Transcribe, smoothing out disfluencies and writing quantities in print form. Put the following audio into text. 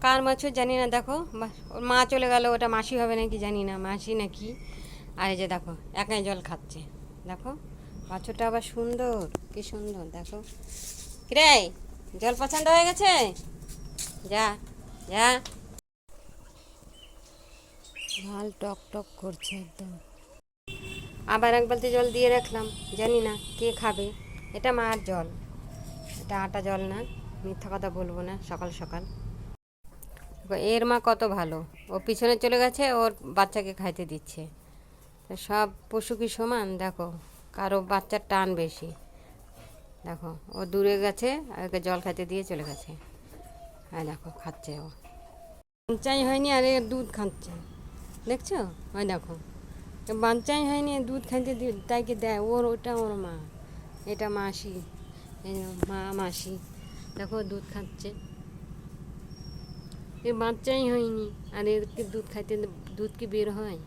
কার মাছও জানি না, দেখো ওর মা চলে গেল, ওটা মাসি হবে নাকি জানি না, মাসি নাকি। আর এই যে দেখো একাই জল খাচ্ছে, দেখো বাছুরটা আবার সুন্দর, কি সুন্দর দেখো। কিরে, জল পছন্দ হয়ে গেছে? যা যা। লাল টক টক করছে একদম। আবার এক বালতি জল দিয়ে রাখলাম, জানি না কে খাবে। এটা মার জল, এটা আটা জল না, মিথ্যা কথা বলবো না সকাল সকাল। এর মা কত ভালো, ও পিছনে চলে গেছে, ওর বাচ্চাকে খাইতে দিচ্ছে। তো সব পশু কি সমান? দেখো কারো বাচ্চার টান বেশি, দেখো ও দূরে গেছে আর ওকে জল খাইতে দিয়ে চলে গেছে। হ্যাঁ দেখো খাচ্ছে ও, বাচ্চাই হয়নি আর এ দুধ খাচ্ছে, দেখছো? ওই দেখো বাচ্চাই হয়নি, দুধ খাইতে তাইকে দেয়, ওর ওটা ওর মা, এটা মাসি, এই মা মাসি, দেখো দুধ খাচ্ছে। এ বাচ্চাই হয়নি আর এদেরকে দুধ খাইতে, দুধ কি বের হয়?